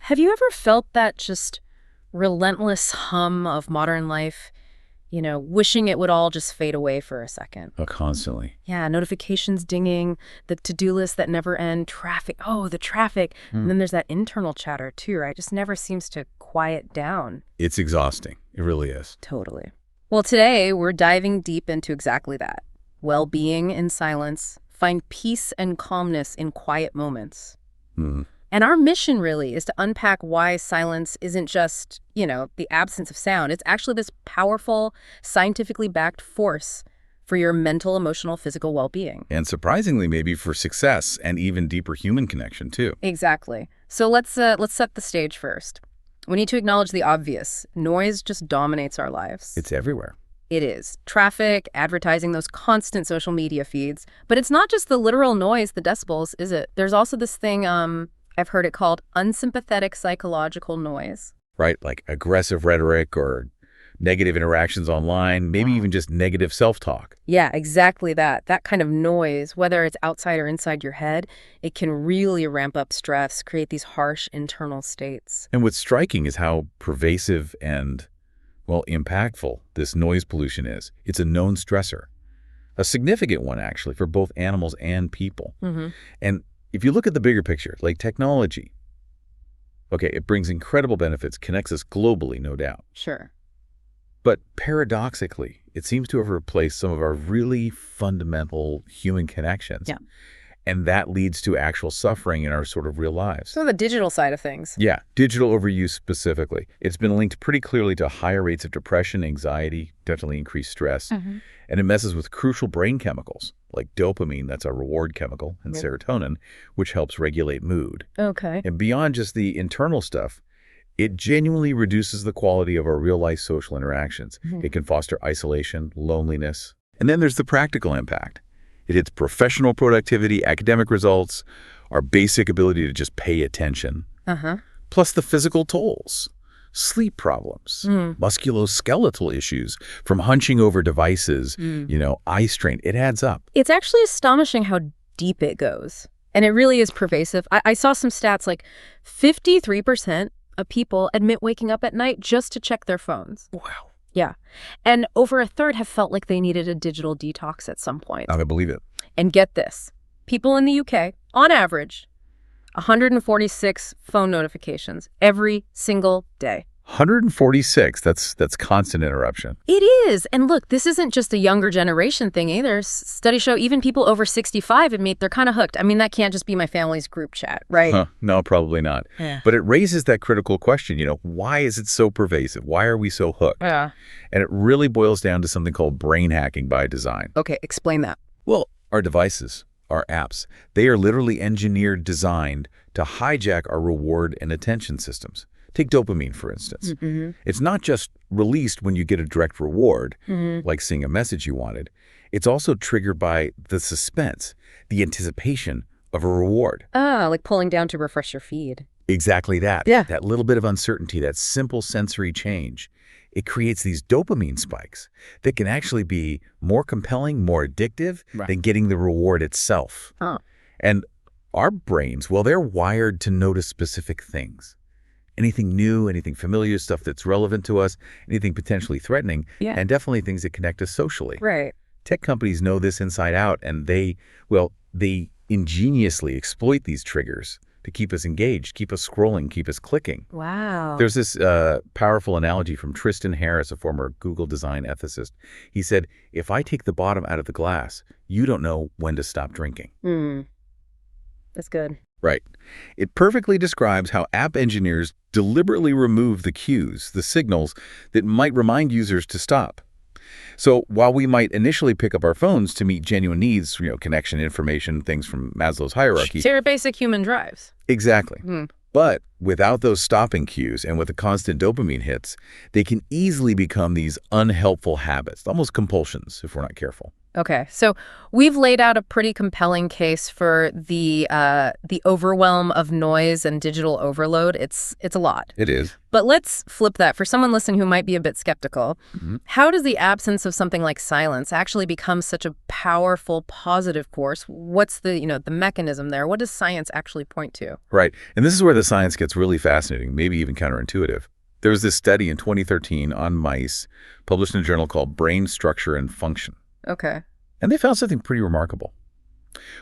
Have you ever felt that just relentless hum of modern life, wishing it would all just fade away for a second? Oh, constantly. Yeah, notifications dinging, the to-do list that never end, traffic. Oh, the traffic. And then there's that internal chatter too, right? Just never seems to quiet down. It's exhausting. It really is. Totally. Well, today we're diving deep into exactly that. Well-being in silence. Find peace and calmness in quiet moments. And our mission really is to unpack why silence isn't just, the absence of sound. It's actually this powerful, scientifically backed force for your mental, emotional, physical well-being. And surprisingly, maybe for success and even deeper human connection, too. Exactly. So let's set the stage first. We need to acknowledge the obvious. Noise just dominates our lives. It's everywhere. It is. Traffic, advertising, those constant social media feeds. But it's not just the literal noise, the decibels, is it? There's also this thing, I've heard it called unsympathetic psychological noise. Right, like aggressive rhetoric or negative interactions online, maybe even just negative self-talk. Yeah, exactly that. That kind of noise, whether it's outside or inside your head, it can really ramp up stress, create these harsh internal states. And what's striking is how pervasive and, impactful this noise pollution is. It's a known stressor. A significant one, actually, for both animals and people. And if you look at the bigger picture, like technology, it brings incredible benefits, connects us globally, no doubt. Sure. But paradoxically, it seems to have replaced some of our really fundamental human connections. Yeah. And that leads to actual suffering in our sort of real lives. So the digital side of things. Yeah, digital overuse specifically. It's been linked pretty clearly to higher rates of depression, anxiety, definitely increased stress. And it messes with crucial brain chemicals like dopamine, that's our reward chemical, and serotonin, which helps regulate mood. Okay. And beyond just the internal stuff, it genuinely reduces the quality of our real-life social interactions. It can foster isolation, loneliness. And then there's the practical impact. It hits professional productivity, academic results, our basic ability to just pay attention. Plus the physical tolls, sleep problems, musculoskeletal issues from hunching over devices, eye strain. It adds up. It's actually astonishing how deep it goes. And it really is pervasive. I saw some stats like 53% of people admit waking up at night just to check their phones. Wow. Yeah. And over a third have felt like they needed a digital detox at some point. I believe it. And get this. People in the UK, on average, 146 phone notifications every single day. 146, that's constant interruption. It is. And look, this isn't just a younger generation thing either. Studies show even people over 65 admit they're kind of hooked. I mean, that can't just be my family's group chat, right? No, probably not. Yeah. But it raises that critical question, why is it so pervasive? Why are we so hooked? Yeah. And it really boils down to something called brain hacking by design. Okay, explain that. Well, our devices, our apps, they are literally engineered, designed to hijack our reward and attention systems. Take dopamine, for instance. It's not just released when you get a direct reward, like seeing a message you wanted. It's also triggered by the suspense, the anticipation of a reward. Like pulling down to refresh your feed. Exactly that. Yeah. That little bit of uncertainty, that simple sensory change. It creates these dopamine spikes that can actually be more compelling, more addictive than getting the reward itself. And our brains, they're wired to notice specific things. Anything new, anything familiar, stuff that's relevant to us, anything potentially threatening, and definitely things that connect us socially. Right. Tech companies know this inside out, and they ingeniously exploit these triggers to keep us engaged, keep us scrolling, keep us clicking. Wow. There's this powerful analogy from Tristan Harris, a former Google design ethicist. He said, if I take the bottom out of the glass, you don't know when to stop drinking. That's good. Right. It perfectly describes how app engineers deliberately remove the cues, the signals that might remind users to stop. So while we might initially pick up our phones to meet genuine needs, connection, information, things from Maslow's hierarchy. They're basic human drives. Exactly. But without those stopping cues and with the constant dopamine hits, they can easily become these unhelpful habits, almost compulsions if we're not careful. Okay, so we've laid out a pretty compelling case for the overwhelm of noise and digital overload. It's a lot. It is. But let's flip that. For someone listening who might be a bit skeptical, Mhm. how does the absence of something like silence actually become such a powerful, positive force? What's the mechanism there? What does science actually point to? Right. And this is where the science gets really fascinating, maybe even counterintuitive. There was this study in 2013 on mice published in a journal called Brain Structure and Function. Okay. And they found something pretty remarkable.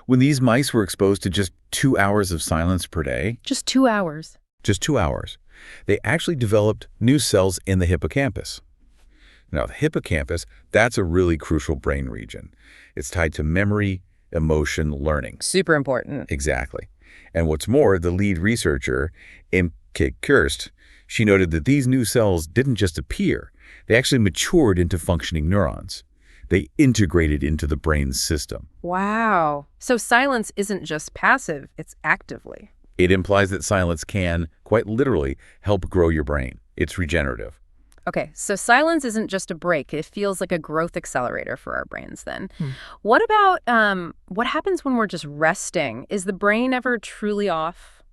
When these mice were exposed to just 2 hours of silence per day, Just 2 hours. just 2 hours, they actually developed new cells in the hippocampus. Now, the hippocampus, that's a really crucial brain region. It's tied to memory, emotion, learning. Super important. Exactly. And what's more, the lead researcher, Imke Kirst, she noted that these new cells didn't just appear. They actually matured into functioning neurons. They integrated into the brain's system. Wow. So silence isn't just passive, it's actively. It implies that silence can, quite literally, help grow your brain. It's regenerative. Okay, so silence isn't just a break. It feels like a growth accelerator for our brains then. What about what happens when we're just resting? Is the brain ever truly off?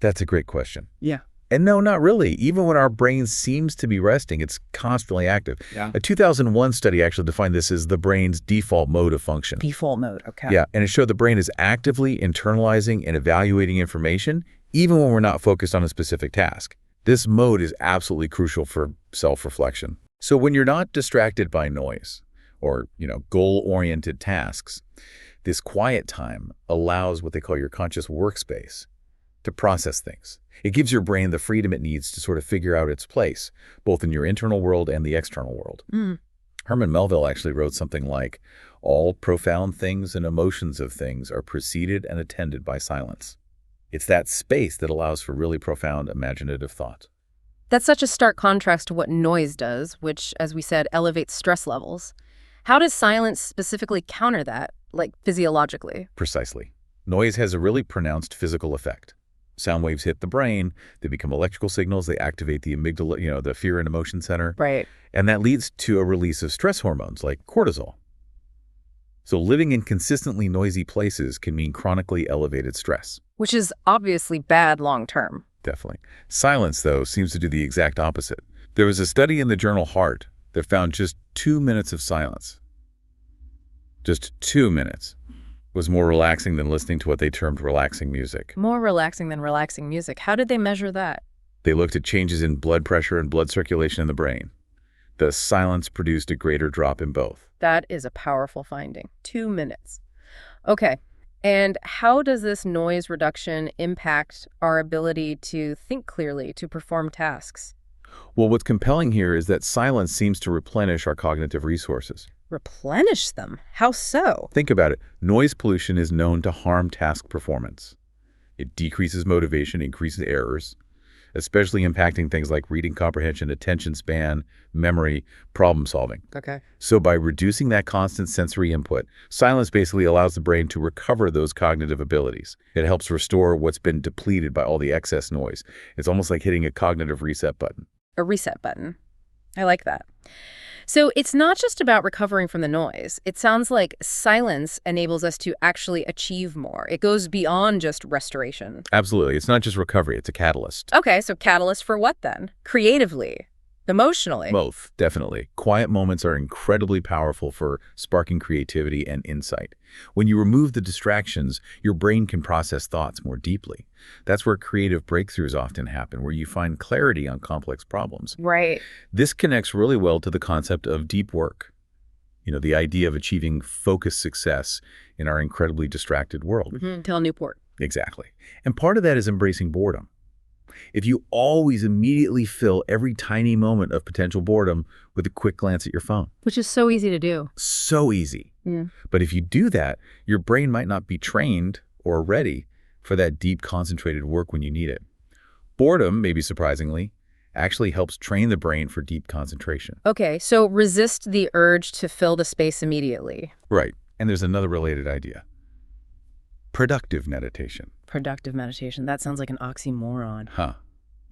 That's a great question. Yeah. And no, not really. Even when our brain seems to be resting, it's constantly active. Yeah. A 2001 study actually defined this as the brain's default mode of function. Default mode. Okay. Yeah, and it showed the brain is actively internalizing and evaluating information, even when we're not focused on a specific task. This mode is absolutely crucial for self-reflection. So when you're not distracted by noise or, goal-oriented tasks, this quiet time allows what they call your conscious workspace to process things. It gives your brain the freedom it needs to sort of figure out its place, both in your internal world and the external world. Herman Melville actually wrote something like, "All profound things and emotions of things are preceded and attended by silence." It's that space that allows for really profound imaginative thought. That's such a stark contrast to what noise does, which, as we said, elevates stress levels. How does silence specifically counter that, like physiologically? Precisely. Noise has a really pronounced physical effect. Sound waves hit the brain, they become electrical signals, they activate the amygdala, the fear and emotion center. Right. And that leads to a release of stress hormones like cortisol. So living in consistently noisy places can mean chronically elevated stress. Which is obviously bad long term. Definitely. Silence, though, seems to do the exact opposite. There was a study in the journal Heart that found just 2 minutes of silence, just 2 minutes, was more relaxing than listening to what they termed relaxing music. More relaxing than relaxing music. How did they measure that? They looked at changes in blood pressure and blood circulation in the brain. The silence produced a greater drop in both. That is a powerful finding. 2 minutes. Okay. And how does this noise reduction impact our ability to think clearly, to perform tasks? Well, what's compelling here is that silence seems to replenish our cognitive resources. Replenish them? How so? Think about it. Noise pollution is known to harm task performance. It decreases motivation, increases errors, especially impacting things like reading comprehension, attention span, memory, problem solving. Okay. So by reducing that constant sensory input, silence basically allows the brain to recover those cognitive abilities. It helps restore what's been depleted by all the excess noise. It's almost like hitting a cognitive reset button. A reset button. I like that. So it's not just about recovering from the noise. It sounds like silence enables us to actually achieve more. It goes beyond just restoration. Absolutely. It's not just recovery, it's a catalyst. Okay, so catalyst for what then? Creatively, emotionally. Both, definitely. Quiet moments are incredibly powerful for sparking creativity and insight. When you remove the distractions, your brain can process thoughts more deeply. That's where creative breakthroughs often happen, where you find clarity on complex problems. Right. This connects really well to the concept of deep work. The idea of achieving focused success in our incredibly distracted world. Tell Newport. Exactly. And part of that is embracing boredom. If you always immediately fill every tiny moment of potential boredom with a quick glance at your phone. Which is so easy to do. So easy. Yeah. But if you do that, your brain might not be trained or ready for that deep, concentrated work when you need it. Boredom, maybe surprisingly, actually helps train the brain for deep concentration. Okay, so resist the urge to fill the space immediately. Right. And there's another related idea. Productive meditation. Productive meditation. That sounds like an oxymoron. Huh.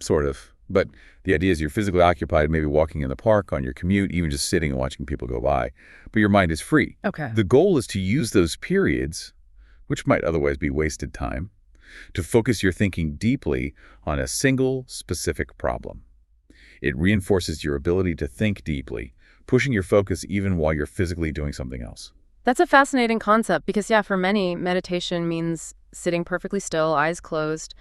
Sort of. But the idea is you're physically occupied, maybe walking in the park, on your commute, even just sitting and watching people go by. But your mind is free. Okay. The goal is to use those periods, which might otherwise be wasted time, to focus your thinking deeply on a single specific problem. It reinforces your ability to think deeply, pushing your focus even while you're physically doing something else. That's a fascinating concept because, yeah, for many, meditation means sitting perfectly still, eyes closed.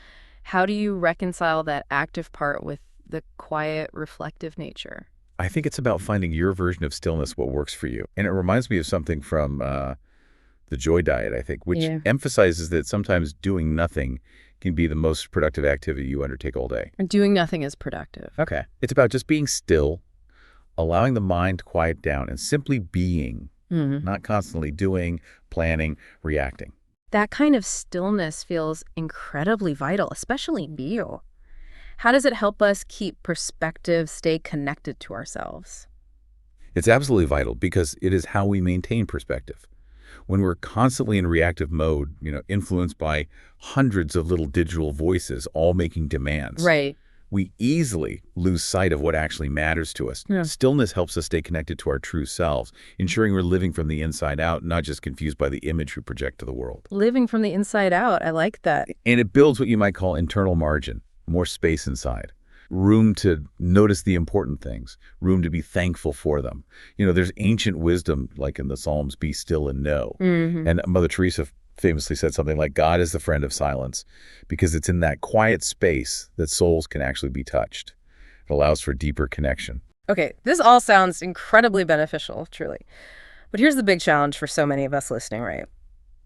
How do you reconcile that active part with the quiet, reflective nature? I think it's about finding your version of stillness, what works for you. And it reminds me of something from the Joy Diet, I think, which emphasizes that sometimes doing nothing can be the most productive activity you undertake all day. Doing nothing is productive. Okay. It's about just being still, allowing the mind to quiet down, and simply being, not constantly doing, planning, reacting. That kind of stillness feels incredibly vital, especially you. How does it help us keep perspective, stay connected to ourselves? It's absolutely vital because it is how we maintain perspective. When we're constantly in reactive mode, influenced by hundreds of little digital voices all making demands, Right. we easily lose sight of what actually matters to us. Yeah. Stillness helps us stay connected to our true selves, ensuring we're living from the inside out, not just confused by the image we project to the world. Living from the inside out. I like that. And it builds what you might call internal margin, more space inside, room to notice the important things, room to be thankful for them. There's ancient wisdom, like in the Psalms, be still and know. And Mother Teresa famously said something like, God is the friend of silence, because it's in that quiet space that souls can actually be touched. It allows for deeper connection. Okay, this all sounds incredibly beneficial, truly. But here's the big challenge for so many of us listening, right?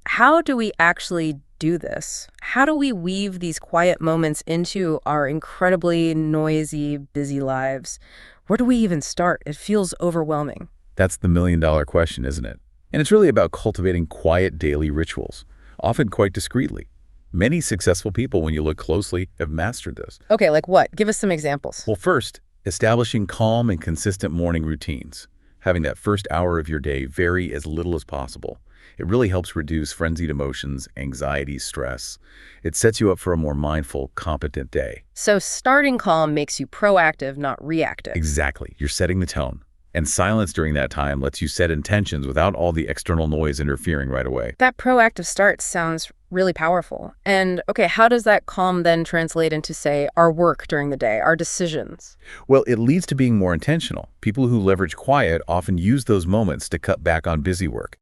How do we actually do this? How do we weave these quiet moments into our incredibly noisy, busy lives? Where do we even start? It feels overwhelming. That's the million-dollar question, isn't it? And it's really about cultivating quiet daily rituals, often quite discreetly. Many successful people, when you look closely, have mastered this. Okay, like what? Give us some examples. Well, first, establishing calm and consistent morning routines. Having that first hour of your day vary as little as possible. It really helps reduce frenzied emotions, anxiety, stress. It sets you up for a more mindful, competent day. So starting calm makes you proactive, not reactive. Exactly. You're setting the tone. And silence during that time lets you set intentions without all the external noise interfering right away. That proactive start sounds really powerful. And okay, how does that calm then translate into, say, our work during the day, our decisions? Well, it leads to being more intentional. People who leverage quiet often use those moments to cut back on busy work.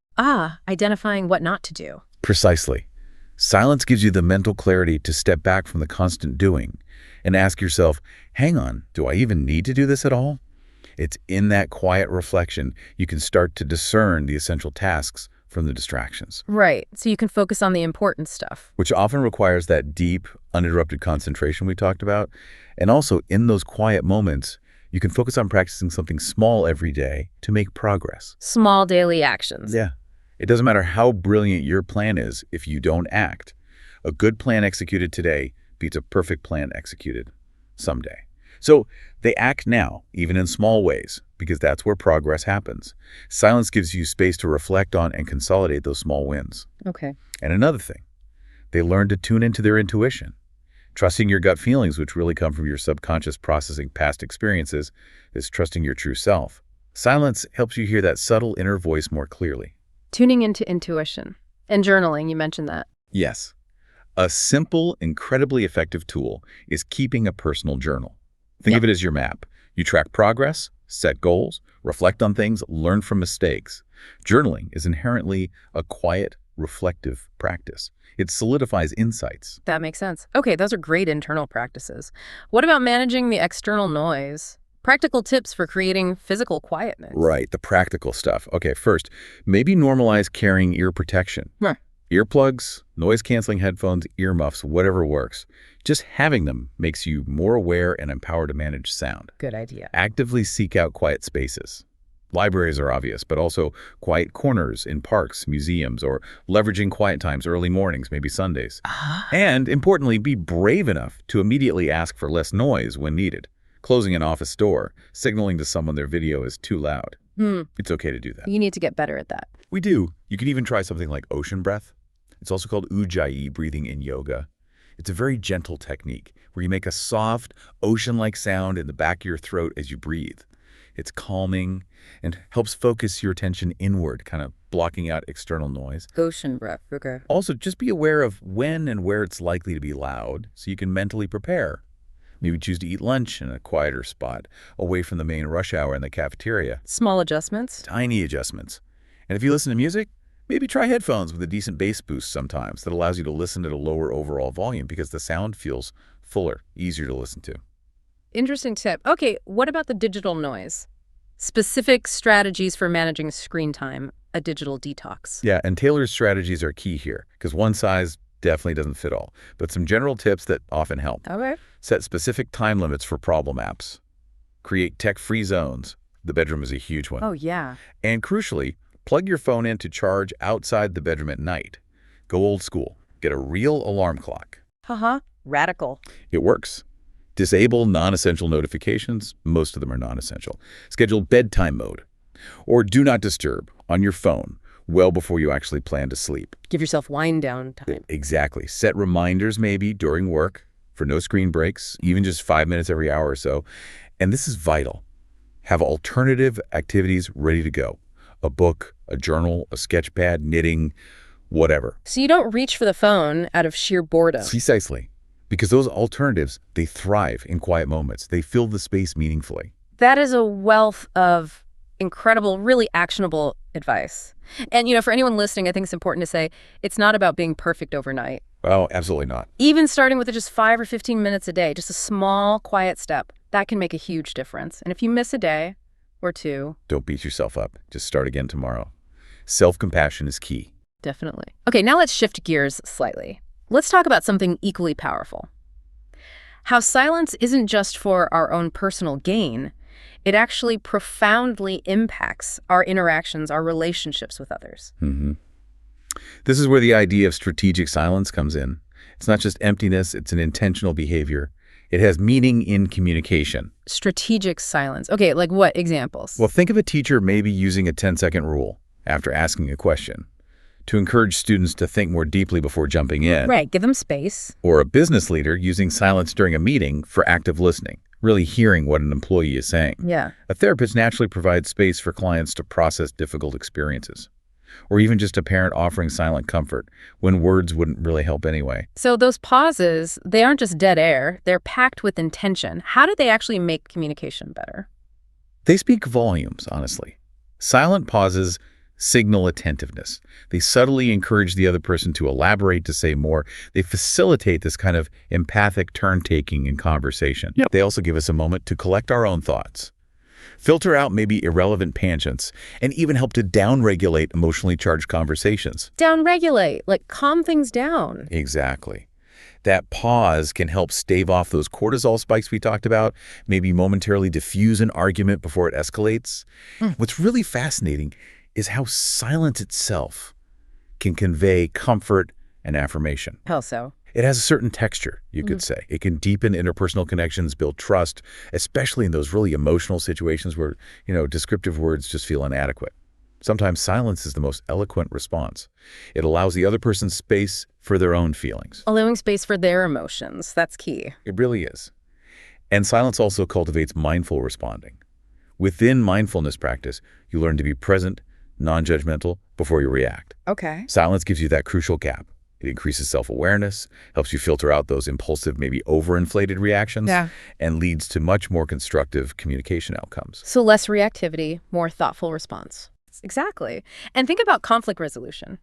Identifying what not to do. Precisely. Silence gives you the mental clarity to step back from the constant doing and ask yourself, hang on, do I even need to do this at all? It's in that quiet reflection you can start to discern the essential tasks from the distractions. Right, so you can focus on the important stuff. Which often requires that deep, uninterrupted concentration we talked about. And also, in those quiet moments, you can focus on practicing something small every day to make progress. Small daily actions. Yeah. It doesn't matter how brilliant your plan is if you don't act. A good plan executed today beats a perfect plan executed someday. So they act now, even in small ways, because that's where progress happens. Silence gives you space to reflect on and consolidate those small wins. Okay. And another thing, they learn to tune into their intuition. Trusting your gut feelings, which really come from your subconscious processing past experiences, is trusting your true self. Silence helps you hear that subtle inner voice more clearly. Tuning into intuition. And journaling, you mentioned that. Yes. A simple, incredibly effective tool is keeping a personal journal. Think of it as your map. You track progress, set goals, reflect on things, learn from mistakes. Journaling is inherently a quiet, reflective practice. It solidifies insights. That makes sense. Okay, those are great internal practices. What about managing the external noise? Practical tips for creating physical quietness. Right, the practical stuff. Okay, first, maybe normalize carrying ear protection. Earplugs, noise-canceling headphones, earmuffs, whatever works. Just having them makes you more aware and empowered to manage sound. Good idea. Actively seek out quiet spaces. Libraries are obvious, but also quiet corners in parks, museums, or leveraging quiet times early mornings, maybe Sundays. And importantly, be brave enough to immediately ask for less noise when needed. Closing an office door, signaling to someone their video is too loud. It's okay to do that. You need to get better at that. We do. You can even try something like ocean breath. It's also called ujjayi breathing in yoga. It's a very gentle technique where you make a soft, ocean-like sound in the back of your throat as you breathe. It's calming and helps focus your attention inward, kind of blocking out external noise. Ocean breath, okay. Also, just be aware of when and where it's likely to be loud so you can mentally prepare. Maybe choose to eat lunch in a quieter spot, away from the main rush hour in the cafeteria. Small adjustments? Tiny adjustments. And if you listen to music, maybe try headphones with a decent bass boost sometimes that allows you to listen at a lower overall volume because the sound feels fuller, easier to listen to. Interesting tip. Okay, what about the digital noise? Specific strategies for managing screen time, a digital detox. Yeah, and tailored strategies are key here because one size definitely doesn't fit all, but some general tips that often help. Okay. Set specific time limits for problem apps. Create tech-free zones. The bedroom is a huge one. Oh, yeah. And crucially, plug your phone in to charge outside the bedroom at night. Go old school. Get a real alarm clock. Haha, radical. It works. Disable non-essential notifications. Most of them are non-essential. Schedule bedtime mode. Or do not disturb on your phone well before you actually plan to sleep. Give yourself wind down time. Exactly. Set reminders maybe during work for no screen breaks, even just 5 minutes every hour or so. And this is vital. Have alternative activities ready to go. A book, a journal, a sketch pad, knitting, whatever. So you don't reach for the phone out of sheer boredom. Precisely. Because those alternatives, they thrive in quiet moments. They fill the space meaningfully. That is a wealth of incredible, really actionable advice. And, for anyone listening, I think it's important to say it's not about being perfect overnight. Oh, absolutely not. Even starting with just 5 or 15 minutes a day, just a small, quiet step, that can make a huge difference. And if you miss a day or two... Don't beat yourself up. Just start again tomorrow. Self-compassion is key. Definitely. Okay, now let's shift gears slightly. Let's talk about something equally powerful. How silence isn't just for our own personal gain. It actually profoundly impacts our interactions, our relationships with others. Mm-hmm. This is where the idea of strategic silence comes in. It's not just emptiness, it's an intentional behavior. It has meaning in communication. Strategic silence. Okay, like what examples? Well, think of a teacher maybe using a 10-second rule after asking a question to encourage students to think more deeply before jumping in. Right, give them space. Or a business leader using silence during a meeting for active listening, really hearing what an employee is saying. Yeah. A therapist naturally provides space for clients to process difficult experiences. Or even just a parent offering silent comfort when words wouldn't really help anyway. So those pauses, they aren't just dead air, they're packed with intention. How do they actually make communication better? They speak volumes, honestly. Silent pauses signal attentiveness. They subtly encourage the other person to elaborate, to say more. They facilitate this kind of empathic turn-taking in conversation. Yep. They also give us a moment to collect our own thoughts, filter out maybe irrelevant tangents, and even help to downregulate emotionally charged conversations. Downregulate, like calm things down. Exactly. That pause can help stave off those cortisol spikes we talked about, maybe momentarily diffuse an argument before it escalates. What's really fascinating is how silence itself can convey comfort and affirmation. How so? It has a certain texture, you could say. It can deepen interpersonal connections, build trust, especially in those really emotional situations where, descriptive words just feel inadequate. Sometimes silence is the most eloquent response. It allows the other person space for their own feelings. Allowing space for their emotions, that's key. It really is. And silence also cultivates mindful responding. Within mindfulness practice, you learn to be present, non-judgmental before you react. Okay. Silence gives you that crucial gap. It increases self-awareness, helps you filter out those impulsive, maybe overinflated reactions, and leads to much more constructive communication outcomes. So less reactivity, more thoughtful response. Exactly. And think about conflict resolution.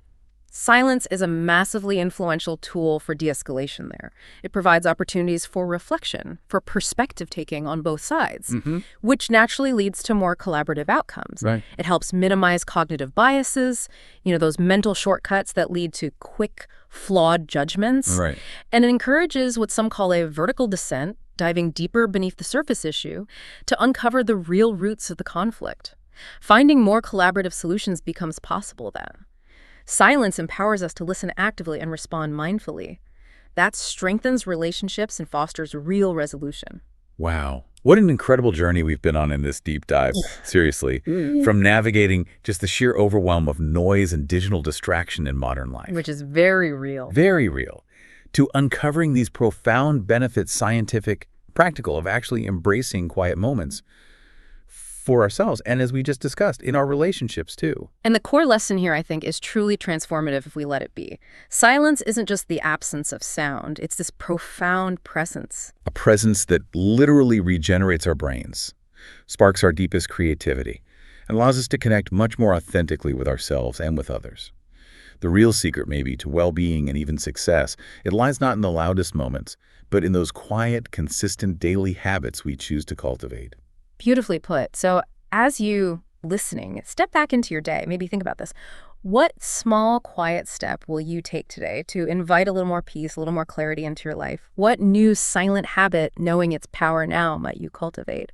Silence is a massively influential tool for de-escalation there. It provides opportunities for reflection, for perspective taking on both sides, which naturally leads to more collaborative outcomes. Right. It helps minimize cognitive biases, those mental shortcuts that lead to quick, flawed judgments. Right. And it encourages what some call a vertical descent, diving deeper beneath the surface issue to uncover the real roots of the conflict. Finding more collaborative solutions becomes possible then. Silence empowers us to listen actively and respond mindfully. That strengthens relationships and fosters real resolution. Wow. What an incredible journey we've been on in this deep dive. Seriously. From navigating just the sheer overwhelm of noise and digital distraction in modern life. Which is very real. Very real. to uncovering these profound benefits, scientific, practical, of actually embracing quiet moments for ourselves, and as we just discussed, in our relationships too. And the core lesson here, I think, is truly transformative if we let it be. Silence isn't just the absence of sound, it's this profound presence. A presence that literally regenerates our brains, sparks our deepest creativity, and allows us to connect much more authentically with ourselves and with others. The real secret, maybe, to well-being and even success, it lies not in the loudest moments, but in those quiet, consistent daily habits we choose to cultivate. Beautifully put. So as you listening, step back into your day. Maybe think about this. What small, quiet step will you take today to invite a little more peace, a little more clarity into your life? What new silent habit, knowing its power now, might you cultivate?